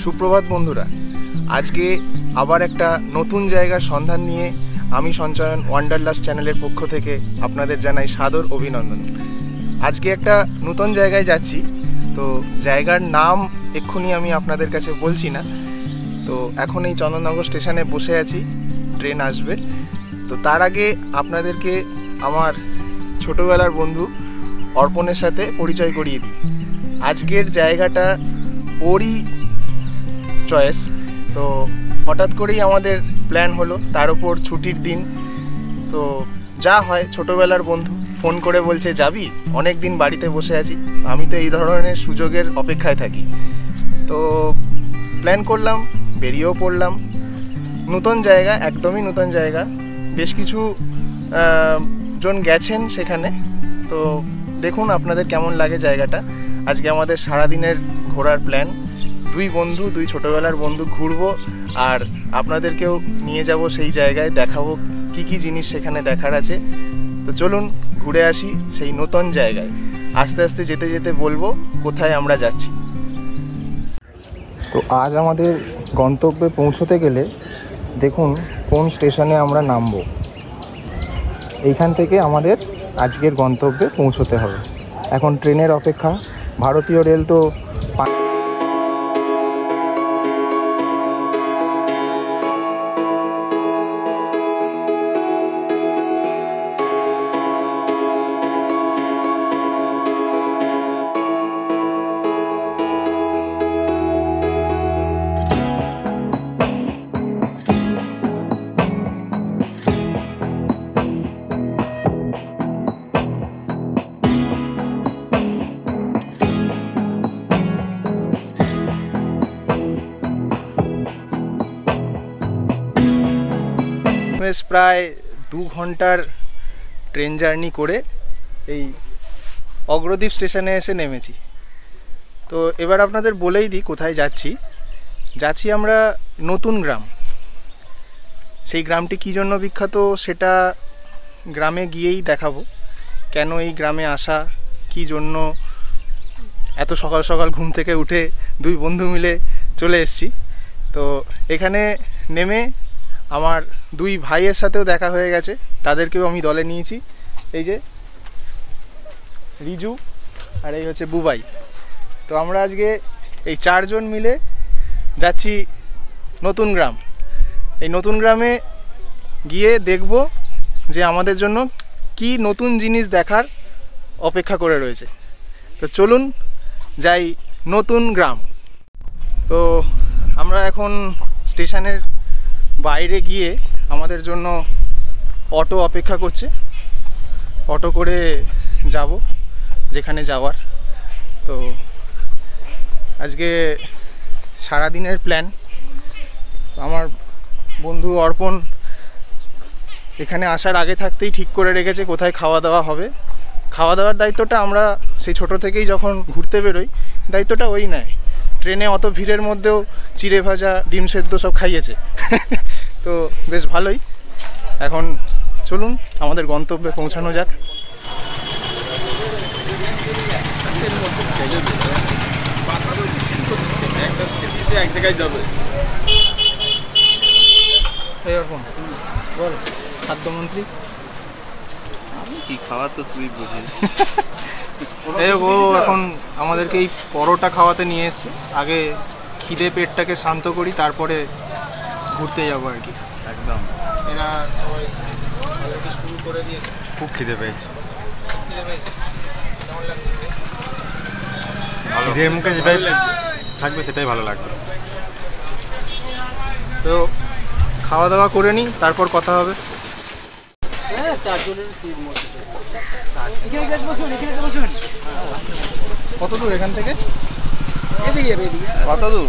সুপ্রভাত বন্ধুরা, আজকে আবার একটা নতুন জায়গার সন্ধান নিয়ে আমি সঞ্চয়ন ওয়ান্ডারলাস্ট চ্যানেলের পক্ষ থেকে আপনাদের জানাই সাদর অভিনন্দন। আজকে একটা নতুন জায়গায় যাচ্ছি, তো জায়গার নাম এক্ষুনি আমি আপনাদের কাছে বলছি না। তো এখন এই চন্দননগর স্টেশনে বসে আছি, ট্রেন আসবে। তো তার আগে আপনাদেরকে আমার ছোটোবেলার বন্ধু অর্পণের সাথে পরিচয় করিয়ে দিই। আজকের জায়গাটা ওরই চয়েস, তো হঠাৎ করেই আমাদের প্ল্যান হলো, তার উপর ছুটির দিন। তো যা হয়, ছোটোবেলার বন্ধু ফোন করে বলছে যাবি, অনেক দিন বাড়িতে বসে আছি। আমি তো এই ধরনের সুযোগের অপেক্ষায় থাকি। তো প্ল্যান করলাম, বেরিয়েও পড়লাম। নতুন জায়গা, একদমই নতুন জায়গা, বেশ কিছু জন গেছেন সেখানে। তো দেখুন আপনাদের কেমন লাগে জায়গাটা। আজকে আমাদের সারাদিনের ঘোরার প্ল্যান, দুই ছোটোবেলার বন্ধু ঘুরবো, আর আপনাদেরকেও নিয়ে যাব সেই জায়গায়, দেখাবো কি কি জিনিস সেখানে দেখার আছে। তো চলুন ঘুরে আসি সেই নতুন জায়গায়। আস্তে আস্তে যেতে যেতে বলবো কোথায় আমরা যাচ্ছি। তো আজ আমাদের গন্তব্যে পৌঁছতে গেলে দেখুন কোন স্টেশনে আমরা নামবো। এইখান থেকে আমাদের আজকের গন্তব্যে পৌঁছতে হবে। এখন ট্রেনের অপেক্ষা। ভারতীয় রেল তো প্রায় 2 ঘন্টার ট্রেন জার্নি করে এই অগ্রদ্বীপ স্টেশনে এসে নেমেছি। তো এবার আপনাদের বলেই দিই কোথায় যাচ্ছি আমরা নতুন গ্রাম। সেই গ্রামটি কী জন্য বিখ্যাত সেটা গ্রামে গিয়েই দেখাবো। কেন এই গ্রামে আসা, কী জন্য এত সকাল সকাল ঘুম থেকে উঠে 2 বন্ধু মিলে চলে এসেছি। তো এখানে নেমে আমার 2 ভাইয়ের সাথেও দেখা হয়ে গেছে, তাদেরকেও আমি দলে নিয়েছি। এই যে রিজু আর এই হচ্ছে বুবাই। তো আমরা আজকে এই 4 জন মিলে যাচ্ছি নতুন গ্রাম। এই নতুন গ্রামে গিয়ে দেখব যে আমাদের জন্য কি নতুন জিনিস দেখার অপেক্ষা করে রয়েছে। তো চলুন যাই নতুন গ্রাম। তো আমরা এখন স্টেশনের বাইরে গিয়ে আমাদের জন্য অটো অপেক্ষা করছে। অটো করে যাব যেখানে যাওয়ার। তো আজকে সারাদিনের প্ল্যান। আমার বন্ধু অর্পণ এখানে আসার আগে থাকতেই ঠিক করে রেখেছে কোথায় খাওয়া দাওয়া হবে। খাওয়া দাওয়ার দায়িত্বটা আমরা সেই ছোট থেকেই যখন ঘুরতে বেরোই দায়িত্বটা ওই নেয়। ট্রেনে অত ভিড়ের মধ্যেও চিড়ে ভাজা, ডিম সেদ্ধ সব খাইয়েছে। তো বেশ ভালোই। এখন চলুন আমাদের গন্তব্যে পৌঁছানো যাক। বল খাদ্যমন্ত্রী, আমি কি খাওয়া তো তুই বুঝিস। ও এখন আমাদেরকে এই পরোটা খাওয়াতে নিয়ে এসছে। আগে খিদে পেটটাকে শান্ত করি, তারপরে ঘুরতে যাবো আর কি। একদম এরা সবাই আমাদেরকে শুরু করে দিয়েছে। খুব খিদে পেয়েছে। কেমন লাগছে? খিদের মুখে যেটাই থাকবে সেটাই ভালো লাগবে। তো খাওয়া দাওয়া করে নিই, তারপর কথা হবে। কত দূর এখান থেকে? কত দূর?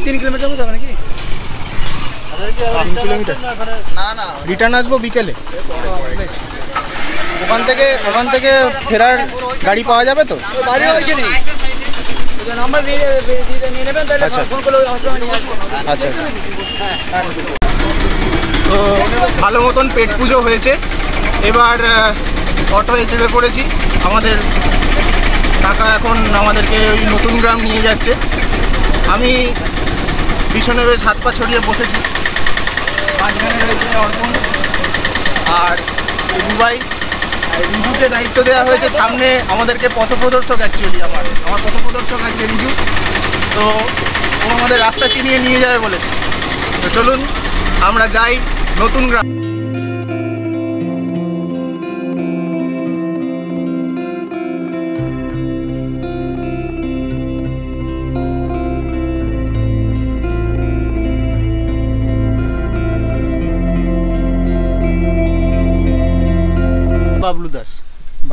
3 কিলোমিটার মতো হবে নাকি? 3 কিলোমিটার। না রিটার্ন আসবো বিকেলে। ওখান থেকে ফেরার গাড়ি পাওয়া যাবে তো? আচ্ছা। তো ভালো মতন পেট পুজো হয়েছে। এবার অটোয় চেপে পড়েছি আমাদের কাকা এখন আমাদেরকে ওই নতুন গ্রাম নিয়ে যাচ্ছে। আমি পিছনে বেশ হাত পা ছড়িয়ে বসেছি, মাঝখানে রয়েছে অর্পণ আর দুবাই। আর রিজুকে দায়িত্ব দেওয়া হয়েছে সামনে আমাদেরকে পথপ্রদর্শক। অ্যাকচুয়ালি আমার পথপ্রদর্শক আছে রিজু, তো ও আমাদের রাস্তা চিনিয়ে নিয়ে যাবে বলেছে। তো চলুন আমরা যাই নতুন গ্রাম।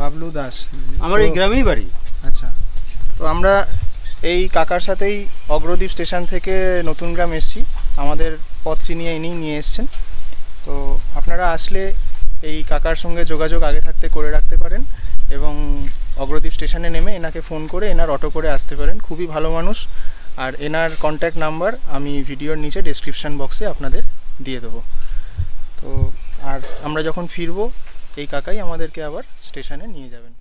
বাবলু দাস আমার এই গ্রামেই বাড়ি। আচ্ছা, তো আমরা এই কাকার সাথেই অগ্রদ্বীপ স্টেশন থেকে নতুন গ্রাম এসেছি। আমাদের পথ চিনিয়ে ইনি নিয়ে এসছেন। তো আপনারা আসলে এই কাকার সঙ্গে যোগাযোগ আগে থাকতে করে রাখতে পারেন এবং অগ্রদ্বীপ স্টেশনে নেমে এনাকে ফোন করে এনার অটো করে আসতে পারেন। খুবই ভালো মানুষ। আর এনার কন্ট্যাক্ট নাম্বার আমি ভিডিওর নিচে ডেসক্রিপশন বক্সে আপনাদের দিয়ে দেবো। তো আর আমরা যখন ফিরবো এই কাকাই আমাদেরকে আবার স্টেশনে নিয়ে যাবেন।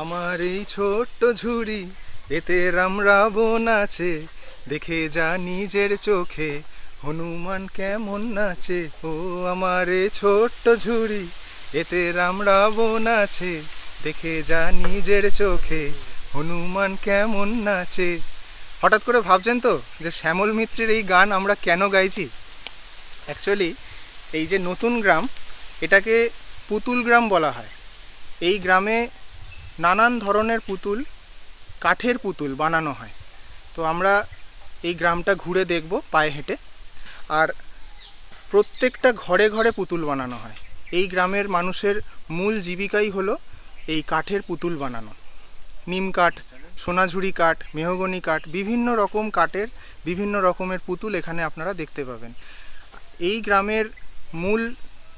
আমার এই ছোট্ট ঝুড়ি এতে রাম রাবণ আছে, দেখে যা নিজের চোখে হনুমান কেমন নাচে। ও আমার এই ছোট্ট ঝুড়ি এতে রাম রাবণ আছে, দেখে যা নিজের চোখে হনুমান কেমন নাচে। হঠাৎ করে ভাবছেন তো যে শ্যামল মিত্রের এই গান আমরা কেন গাইছি? অ্যাকচুয়ালি এই যে নতুন গ্রাম, এটাকে পুতুল গ্রাম বলা হয়। এই গ্রামে নানান ধরনের পুতুল, কাঠের পুতুল বানানো হয়। তো আমরা এই গ্রামটা ঘুরে দেখব পায়ে হেঁটে। আর প্রত্যেকটা ঘরে ঘরে পুতুল বানানো হয়। এই গ্রামের মানুষের মূল জীবিকাই হলো এই কাঠের পুতুল বানানো। নিম কাঠ, সোনাঝুরি কাঠ, মেহগনি কাঠ, বিভিন্ন রকম কাঠের বিভিন্ন রকমের পুতুল এখানে আপনারা দেখতে পাবেন। এই গ্রামের মূল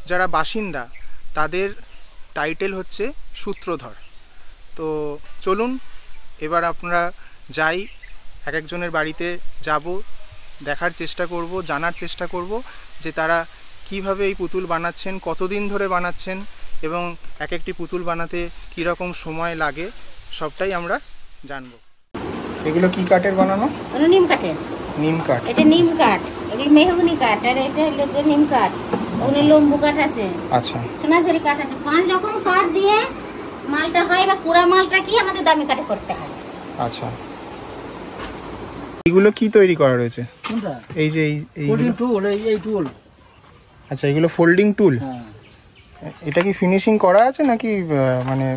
যারা বাসিন্দা তাদের টাইটেল হচ্ছে সূত্রধর। তো চলুন এবার আপনারা যাই, এক একজনের বাড়িতে যাব, দেখার চেষ্টা করব, জানার চেষ্টা করব যে তারা কিভাবে এই পুতুল বানাচ্ছেন, কতদিন ধরে বানাচ্ছেন এবং এক একটি পুতুল বানাতে কীরকম সময় লাগে, সবটাই আমরা জানবো। এগুলো কি কাঠের বানানো? নিম কাঠের। নিম কাঠ। এটা নিম কাঠ, এটা মেহগনি কাঠ, আর এটা হলো যে নিম কাঠ। ওখানে লম্বু কাঠ আছে, আচ্ছা, সোনাঝুরি কাঠ আছে। 5 রকম কাঠ দিয়ে মালটা হয়, বা পুরা মালটা কি আমাদের দামি কাঠে করতে হয়। আচ্ছা, এগুলো কি তৈরি করা রয়েছে? কোনটা? এই যে এই ফোল্ডিং টুল, এই টুল। আচ্ছা, এগুলো ফোল্ডিং টুল। হ্যাঁ। এটা কি ফিনিশিং করা আছে নাকি মানে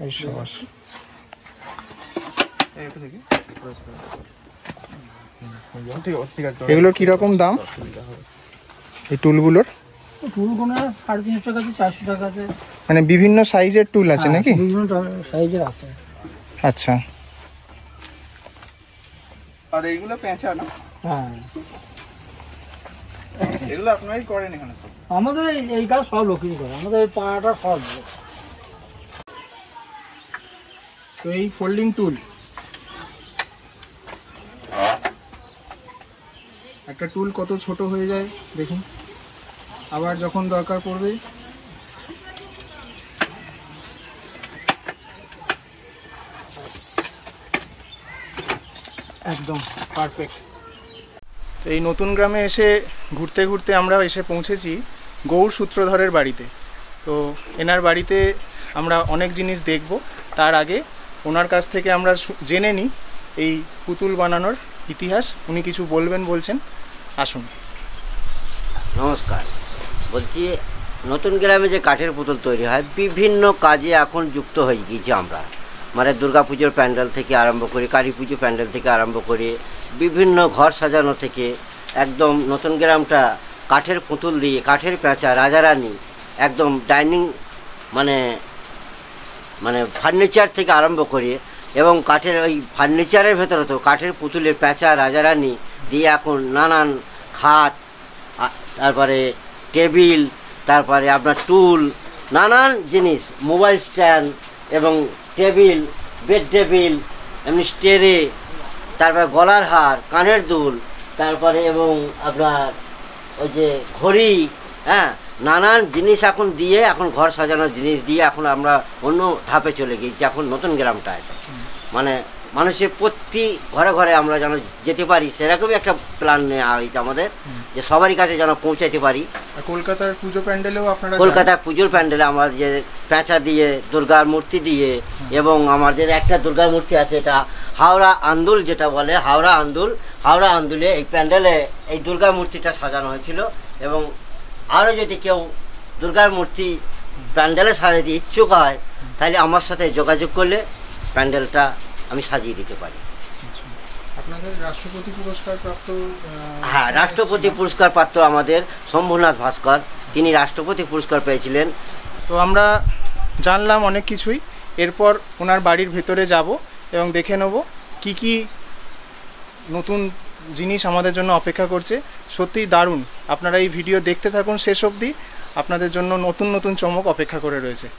এই সবাস? এগুলোর কিরকম দাম এই টুলগুলোর? টুলগুলো 350 টাকা আছে, 400 টাকা আছে। মানে বিভিন্ন সাইজের টুল আছে নাকি? বিভিন্ন সাইজের আছে। আচ্ছা, আর এইগুলো পেঁচা না? হ্যাঁ, এগুলো আপনারাই করেন এখানে? আমাদের এই কাজ সব লোকই করে, আমাদের এই পাড়াটা সব। তো এই ফোল্ডিং টুল, একটা টুল কত ছোট হয়ে যায় দেখুন, আবার যখন দরকার পড়বে একদম পারফেক্ট। এই নতুন গ্রামে এসে ঘুরতে ঘুরতে আমরা এসে পৌঁছেছি গৌর সূত্রধরের বাড়িতে। তো এনার বাড়িতে আমরা অনেক জিনিস দেখব, তার আগে ওনার কাছ থেকে আমরা জেনে নিই এই পুতুল বানানোর ইতিহাস। উনি কিছু বলবেন বলছেন, আসুন। নমস্কার, বলছি নতুন গ্রামে যে কাঠের পুতুল তৈরি হয় বিভিন্ন কাজে এখন যুক্ত হয়ে গিয়েছি আমরা। মানে দুর্গা পুজোর প্যান্ডেল থেকে আরম্ভ করে, কালী পুজো প্যান্ডেল থেকে আরম্ভ করে, বিভিন্ন ঘর সাজানো থেকে একদম নতুন গ্রামটা কাঠের পুতুল দিয়ে, কাঠের পেঁচা, রাজারানী, একদম ডাইনিং মানে মানে ফার্নিচার থেকে আরম্ভ করে এবং কাঠের ওই ফার্নিচারের ভেতরে তো কাঠের পুতুলের প্যাঁচা রাজারানি দিয়ে এখন নানান খাট, তারপরে টেবিল, তারপরে আপনার টুল, নানান জিনিস, মোবাইল স্ট্যান্ড এবং টেবিল, বেড টেবিল, এমনি স্টেরে, তারপরে গলার হার, কানের দুল, তারপরে এবং আপনার ওই যে ঘড়ি, হ্যাঁ, নানান জিনিস এখন দিয়ে, এখন ঘর সাজানোর জিনিস দিয়ে এখন আমরা অন্য ধাপে চলে গিয়েছি। এখন নতুন গ্রামটায় মানে মানুষের প্রতি ঘরে ঘরে আমরা যেন যেতে পারি, সেরকমই একটা প্ল্যান নেওয়া হয়েছে আমাদের, যে সবারই কাছে যেন পৌঁছাতে পারি। কলকাতার পুজো প্যান্ডেলেও আপনারা কলকাতার পুজোর প্যান্ডেলে আমরা যে প্যাঁচা দিয়ে, দুর্গার মূর্তি দিয়ে, এবং আমাদের একটা দুর্গার মূর্তি আছে, এটা হাওড়া আন্দুল যেটা বলে, হাওড়া আন্দুলে এই প্যান্ডেলে এই দুর্গা মূর্তিটা সাজানো হয়েছিল। এবং আরও যদি কেউ দুর্গার মূর্তি প্যান্ডেলে সাজাতে ইচ্ছুক হয়, তাহলে আমার সাথে যোগাযোগ করলে প্যান্ডেলটা আমি সাজিয়ে দিতে পারি। আপনাদের রাষ্ট্রপতি পুরস্কার প্রাপ্ত, হ্যাঁ, রাষ্ট্রপতি পুরস্কার প্রাপ্ত আমাদের শম্ভুনাথ ভাস্কর, তিনি রাষ্ট্রপতি পুরস্কার পেয়েছিলেন। তো আমরা জানলাম অনেক কিছুই। এরপর ওনার বাড়ির ভেতরে যাব এবং দেখে নেব কি কি নতুন জিনিস আমাদের জন্য অপেক্ষা করছে। সত্যিই দারুণ। আপনারা এই ভিডিও দেখতে থাকুন শেষ অবধি, আপনাদের জন্য নতুন নতুন চমক অপেক্ষা করে রয়েছে।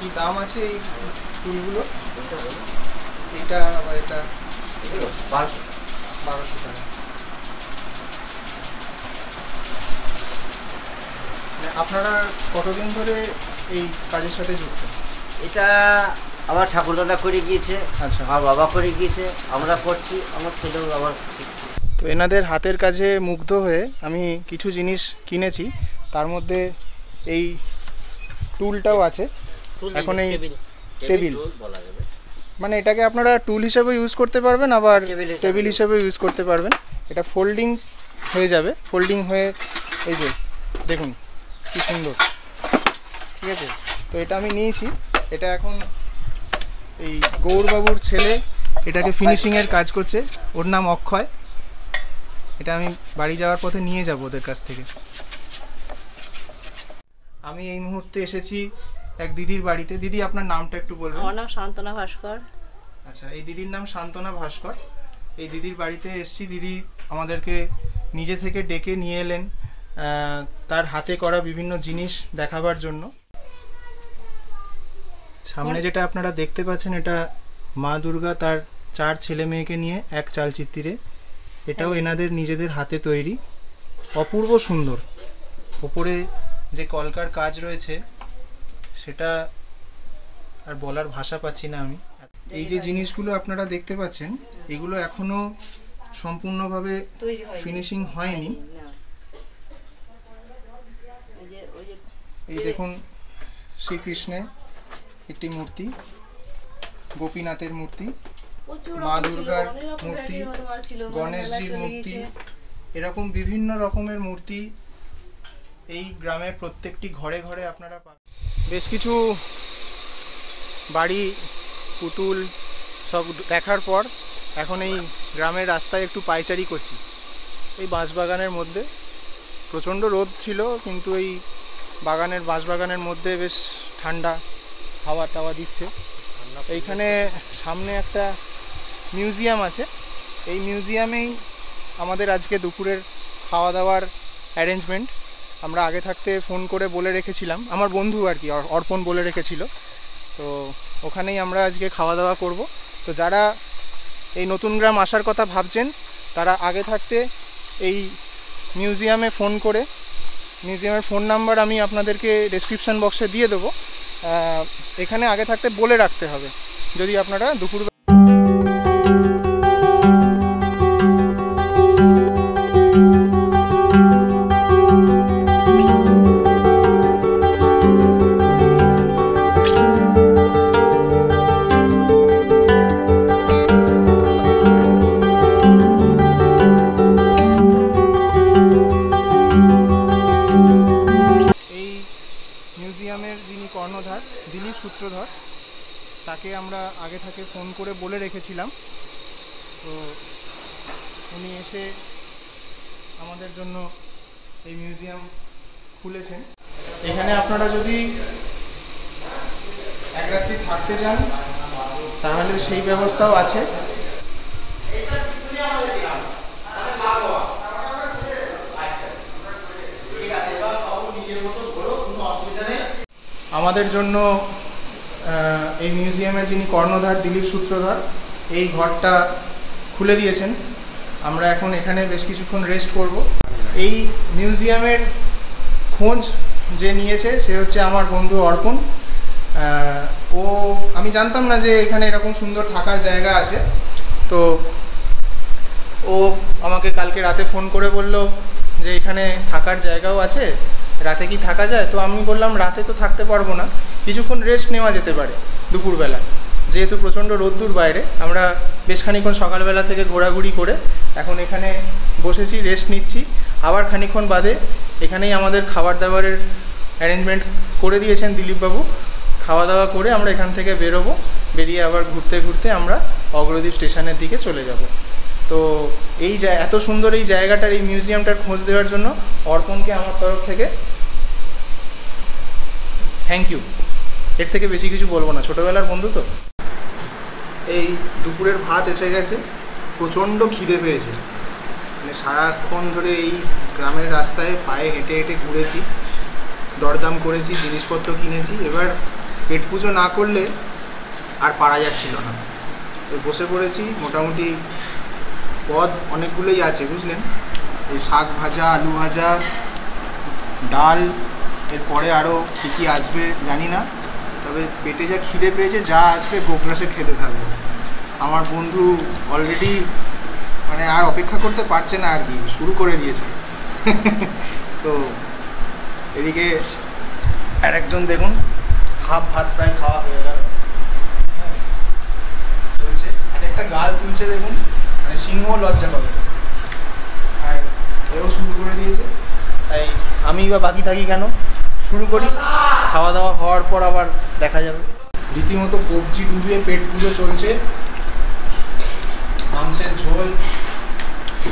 কি দাম আছে এই ফুলগুলো? এটা আবার এটা 1200 টাকা। আপনারা কতদিন ধরে এই কাজের সাথে যুক্ত? এটা আমার ঠাকুরদাদা করে গিয়েছে, আচ্ছা, আমার বাবা করে গিয়েছে, আমরা করছি, আমার ছেলেও আবার। তো এনাদের হাতের কাজে মুগ্ধ হয়ে আমি কিছু জিনিস কিনেছি। তার মধ্যে এই টুলটাও আছে। এখন এই টেবিল মানে এটাকে আপনারা টুল হিসেবে ইউজ করতে পারবেন, আবার টেবিল হিসেবে ইউজ করতে পারবেন। এটা ফোল্ডিং হয়ে যাবে, ফোল্ডিং হয়ে এই যে দেখুন কি সুন্দর, ঠিক আছে। তো এটা আমি নিয়েছি। এটা এখন এই গৌরবাবুর ছেলে এটাকে ফিনিশিংয়ের কাজ করছে, ওর নাম অক্ষয়। এটা আমি বাড়ি যাওয়ার পথে নিয়ে যাব ওদের কাছ থেকে। আমি এই মুহূর্তে এসেছি এক দিদির বাড়িতে। দিদি, আপনার নামটা একটু বলবেন? আমার নাম শান্তনা ভাস্কর। আচ্ছা, এই দিদির নাম শান্তনা ভাস্কর। এই দিদির বাড়িতে এসেছি। দিদি আমাদেরকে নিজে থেকে ডেকে নিয়ে এলেন তার হাতে করা বিভিন্ন জিনিস দেখাবার জন্য। সামনে যেটা আপনারা দেখতে পাচ্ছেন, এটা মা দুর্গা তার 4 ছেলে মেয়েকে নিয়ে এক চালচিত্রে। এটাও এনাদের নিজেদের হাতে তৈরি, অপূর্ব সুন্দর। ওপরে যে কলকার কাজ রয়েছে সেটা আর বলার ভাষা পাচ্ছি না আমি। এই যে জিনিসগুলো আপনারা দেখতে পাচ্ছেন, এগুলো এখনো সম্পূর্ণভাবে ফিনিশিং হয়নি। এই দেখুন শ্রীকৃষ্ণের একটি মূর্তি, গোপীনাথের মূর্তি, মা দুর্গার মূর্তি, গণেশজির মূর্তি, এরকম বিভিন্ন রকমের মূর্তি এই গ্রামের প্রত্যেকটি ঘরে ঘরে আপনারা পাবেন। বেশ কিছু বাড়ি, পুতুল সব দেখার পর এখন এই গ্রামের রাস্তায় একটু পায়চারি করছি। এই বাঁশবাগানের মধ্যে প্রচণ্ড রোদ ছিল, কিন্তু এই বাঁশবাগানের মধ্যে বেশ ঠান্ডা হাওয়া টাওয়া দিচ্ছে। এইখানে সামনে একটা মিউজিয়াম আছে। এই মিউজিয়ামেই আমাদের আজকে দুপুরের খাওয়া দাওয়ার অ্যারেঞ্জমেন্ট। আমরা আগে থাকতে ফোন করে বলে রেখেছিলাম, আমার বন্ধু আর কি অর্পণ বলে রেখেছিল, তো ওখানেই আমরা আজকে খাওয়া দাওয়া করব। তো যারা এই নতুন গ্রাম আসার কথা ভাবছেন, তারা আগে থাকতে এই মিউজিয়ামে ফোন করে, মিউজিয়ামের ফোন নাম্বার আমি আপনাদেরকে ডেসক্রিপশন বক্সে দিয়ে দেবো, এখানে আগে থাকতে বলে রাখতে হবে যদি আপনারা দুপুর দিলীপ সূত্রধর, তাকে আমরা আগে থেকে ফোন করে বলে রেখেছিলাম। তো উনি এসে আমাদের জন্য এই মিউজিয়াম খুলেছেন। এখানে আপনারা যদি এক রাত্রি থাকতে চান তাহলে সেই ব্যবস্থাও আছে। আমাদের জন্য এই মিউজিয়ামের যিনি কর্ণধার দিলীপ সূত্রধর এই ঘরটা খুলে দিয়েছেন। আমরা এখন এখানে বেশ কিছুক্ষণ রেস্ট করব। এই মিউজিয়ামের খোঁজ যে নিয়েছে সে হচ্ছে আমার বন্ধু অর্পণ। আমি জানতাম না যে এখানে এরকম সুন্দর থাকার জায়গা আছে। তো ও আমাকে কালকে রাতে ফোন করে বলল যে এখানে থাকার জায়গাও আছে, রাতে কি থাকা যায়? তো আমি বললাম রাতে তো থাকতে পারবো না, কিছুক্ষণ রেস্ট নেওয়া যেতে পারে দুপুরবেলা, যেহেতু প্রচণ্ড রোদ্দুর বাইরে। আমরা বেশ খানিক্ষণ সকালবেলা থেকে ঘোরাঘুরি করে এখন এখানে বসেছি, রেস্ট নিচ্ছি। আবার খানিক্ষণ বাদে এখানেই আমাদের খাবার দাবারের অ্যারেঞ্জমেন্ট করে দিয়েছেন দিলীপবাবু। খাওয়া দাওয়া করে আমরা এখান থেকে বেরোবো, বেরিয়ে আবার ঘুরতে ঘুরতে আমরা অগ্রদ্বীপ স্টেশনের দিকে চলে যাব। তো এই এত সুন্দর এই জায়গাটার, এই মিউজিয়ামটার খোঁজ দেওয়ার জন্য অর্পণকে আমার তরফ থেকে থ্যাংক ইউ। এর থেকে বেশি কিছু বলবো না, ছোটোবেলার বন্ধু তো। এই দুপুরের ভাত এসে গেছে, প্রচণ্ড খিদে পেয়েছে। মানে সারাক্ষণ ধরে এই গ্রামের রাস্তায় পায়ে হেঁটে হেঁটে ঘুরেছি, দরদাম করেছি, জিনিসপত্র কিনেছি। এবার পেট পুজো না করলে আর পারা যাচ্ছিল না। বসে পড়েছি। মোটামুটি পদ অনেকগুলোই আছে বুঝলেন। এই শাক ভাজা, আলু ভাজা, ডাল, এরপরে আরও কী কী আসবে জানি না। তবে পেটে যা খিদে পেয়েছে, যা আসবে গোগ্রাসে খেতে থাকবে। আমার বন্ধু অলরেডি মানে আর অপেক্ষা করতে পারছে না আর কি, শুরু করে দিয়েছে। তো এদিকে আর একজন দেখুন হাফ ভাত প্রায় খাওয়া হয়ে গেল, চলছে। আর একটা গাল তুলছে দেখুন, মানে সিংহ লজ্জা পাবে। আর এও শুরু করে দিয়েছে। তাই আমি বা বাকি থাকি কেন, শুরু করি। খাওয়া দাওয়া হওয়ার পর আবার দেখা যাবে। রীতিমতো কবজি ডুবিয়ে পেট পুজো চলছে। মাংসের ঝোল,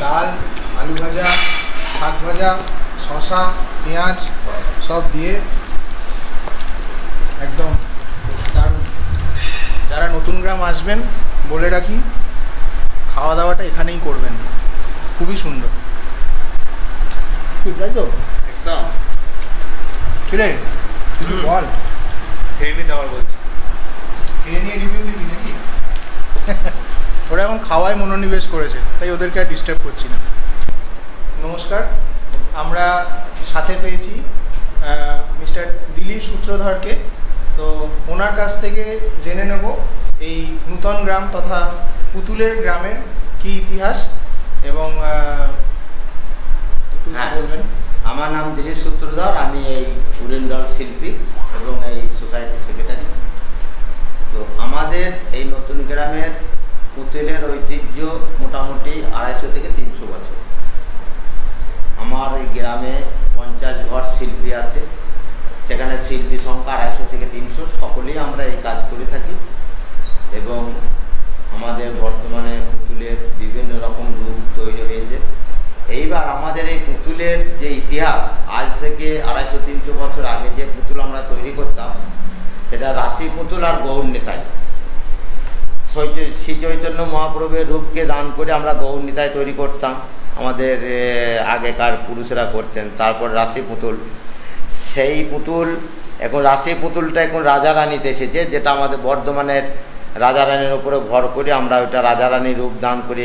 ডাল, আলু ভাজা, শাক ভাজা, শসা, পেঁয়াজ সব দিয়ে একদম দারুণ। যারা নতুন গ্রাম আসবেন বলে রাখি, খাওয়া দাওয়াটা এখানেই করবেন, খুবই সুন্দর। ঠিক তাই তো? একদম ঠিক আছে, কিছু বল। খেয়ে নিতে আবার বলছি, খেয়ে নিয়ে রিভিউ দিবি নাকি? ওরা এখন খাওয়ায় মনোনিবেশ করেছে, তাই ওদেরকে আর ডিস্টার্ব করছি না। নমস্কার, আমরা সাথে পেয়েছি মিস্টার দিলীপ সূত্রধরকে। তো ওনার কাছ থেকে জেনে নেব এই নূতন গ্রাম তথা পুতুলের গ্রামের কি ইতিহাস এবং বলবেন। আমার নাম দিলীপ সূত্রধর, আমি এই উড়েন্ডল শিল্পী এবং এই সোসাইটির সেক্রেটারি। তো আমাদের এই নতুন গ্রামের পুতুলের ঐতিহ্য মোটামুটি 250 থেকে 300 বছর। আমার এই গ্রামে 50 ঘর শিল্পী আছে, সেখানে শিল্পী সংখ্যা 250 থেকে 300। সকলেই আমরা এই কাজ করে থাকি এবং আমাদের বর্তমানে পুতুলের বিভিন্ন রকম রূপ তৈরি হয়েছে। এইবার আমাদের এই পুতুলের যে ইতিহাস, আজ থেকে 250-300 বছর আগে যে পুতুল আমরা তৈরি করতাম, সেটা রাশি পুতুল আর গৌর নিতাই। শ্রী চৈতন্য মহাপ্রভুর রূপকে দান করে আমরা গৌর নিতাই তৈরি করতাম, আমাদের আগেকার পুরুষেরা করতেন। তারপর রাশি পুতুল, সেই পুতুল এখন রাশি পুতুলটা এখন রাজা রানীতে এসেছে, যেটা আমাদের বর্ধমানের রাজা রানীর উপরে ভর করে আমরা ওইটা রাজা রানীর রূপ দান করে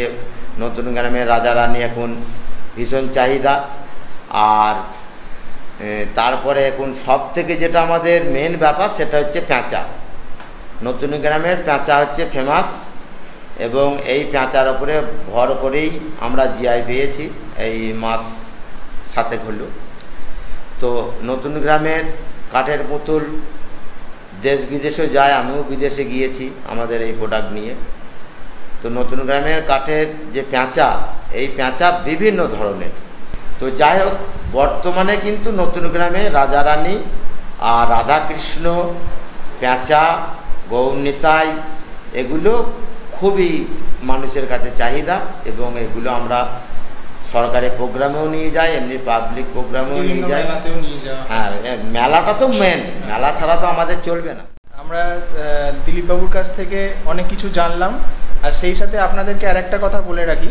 নতুন গ্রামের রাজা রানী এখন ভীষণ চাহিদা। আর তারপরে এখন সব থেকে যেটা আমাদের মেন ব্যাপার সেটা হচ্ছে পেঁচা। নতুন গ্রামের পেঁচা হচ্ছে ফেমাস এবং এই পেঁচার উপরে ভর করেই আমরা জিআই পেয়েছি এই মাস 7 হলো। তো নতুন গ্রামের কাঠের পুতুল দেশ বিদেশে যায়, আমিও বিদেশে গিয়েছি আমাদের এই প্রোডাক্ট নিয়ে। তো নতুন গ্রামের কাঠের যে পেঁচা, এই পেঁচা বিভিন্ন ধরনের। তো যাই হোক, বর্তমানে কিন্তু নতুন গ্রামে রাজা রানী আর রাধাকৃষ্ণ পেঁচা, গৌর নিতাই, এগুলো খুবই মানুষের কাছে চাহিদা এবং এগুলো আমরা সরকারি প্রোগ্রামেও নিয়ে যাই, এমনি পাবলিক প্রোগ্রামেও নিয়ে যাই। হ্যাঁ, মেলাটা তো মেন, মেলা ছাড়া তো আমাদের চলবে না। আমরা দিলীপ বাবুর কাছ থেকে অনেক কিছু জানলাম, আর সেই সাথে আপনাদেরকে আরেকটা কথা বলে রাখি,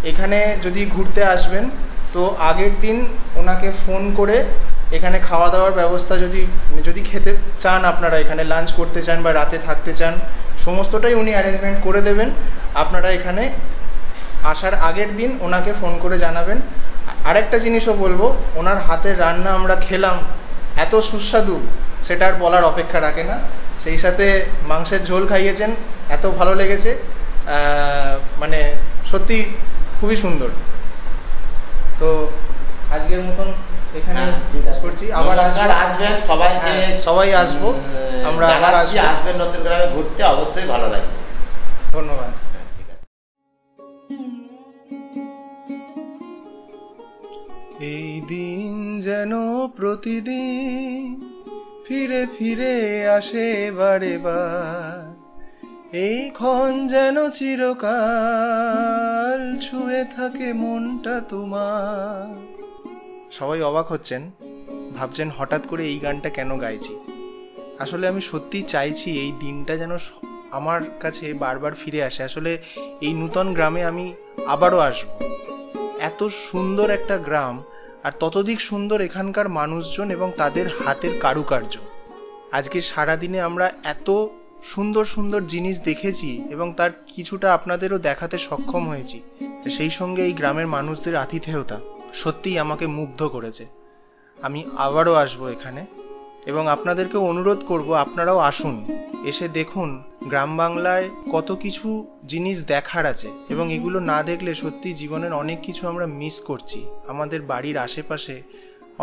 এখানে যদি ঘুরতে আসবেন তো আগের দিন ওনাকে ফোন করে এখানে খাওয়া দাওয়ার ব্যবস্থা যদি খেতে চান, আপনারা এখানে লাঞ্চ করতে চান বা রাতে থাকতে চান, সমস্তটাই উনি অ্যারেঞ্জমেন্ট করে দেবেন। আপনারা এখানে আসার আগের দিন ওনাকে ফোন করে জানাবেন। আরেকটা জিনিসও বলবো, ওনার হাতের রান্না আমরা খেলাম, এত সুস্বাদু সেটা আর বলার অপেক্ষা রাখে না। সেই সাথে মাংসের ঝোল খাইয়েছেন, এত ভালো লেগেছে, মানে সত্যি খুবই সুন্দর। তো আজকের মতন এখানে শেষ করছি। আবার আসবেন সবাইকে, সবাই আসবো, আমরা আবার আসবেন নতুন গ্রামে ঘুরতে, অবশ্যই ভালো লাগবে। ধন্যবাদ। এই দিন যেন প্রতিদিন ফিরে ফিরে আসে বারে বার, এই ক্ষণ যেন চিরকাল ছুঁয়ে থাকে মনটা তোমার। সবাই অবাক হচ্ছেন, ভাবছেন হঠাৎ করে এই গানটা কেন গাইছি। আসলে আমি সত্যি চাইছি এই দিনটা যেন আমার কাছে বারবার ফিরে আসে। আসলে এই নূতন গ্রামে আমি আবারও আসব। এত সুন্দর একটা গ্রাম, আর ততোধিক সুন্দর এখানকার মানুষজন এবং তাদের হাতের কারুকার্য। আজকে সারাদিনে আমরা এত সুন্দর সুন্দর জিনিস দেখেছি এবং তার কিছুটা আপনাদেরও দেখাতে সক্ষম হয়েছি। সেই সঙ্গে এই গ্রামের মানুষদের আতিথেয়তা সত্যিই আমাকে মুগ্ধ করেছে। আমি আবারও আসবো এখানে এবং আপনাদেরকে অনুরোধ করব, আপনারাও আসুন, এসে দেখুন গ্রাম বাংলায় কত কিছু জিনিস দেখার আছে এবং এগুলো না দেখলে সত্যি জীবনের অনেক কিছু আমরা মিস করছি। আমাদের বাড়ির আশেপাশে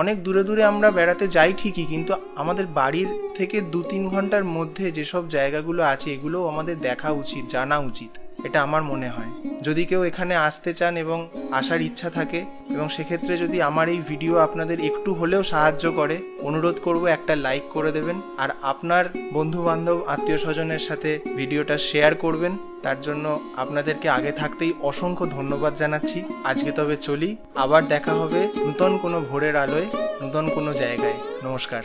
অনেক দূরে দূরে আমরা বেড়াতে যাই ঠিকই, কিন্তু আমাদের বাড়ির থেকে 2-3 ঘন্টার মধ্যে যেসব জায়গাগুলো আছে এগুলোও আমাদের দেখা উচিত, জানা উচিত, এটা আমার মনে হয়। যদি কেউ এখানে আসতে চান এবং আসার ইচ্ছা থাকে এবং সেক্ষেত্রে যদি আমার এই ভিডিও আপনাদের একটু হলেও সাহায্য করে, অনুরোধ করব একটা লাইক করে দেবেন আর আপনার বন্ধু বান্ধব আত্মীয় স্বজনের সাথে ভিডিওটা শেয়ার করবেন। তার জন্য আপনাদেরকে আগে থাকতেই অসংখ্য ধন্যবাদ জানাচ্ছি। আজকে তবে চলি, আবার দেখা হবে নতুন কোনো ভোরের আলোয়, নতুন কোনো জায়গায়। নমস্কার।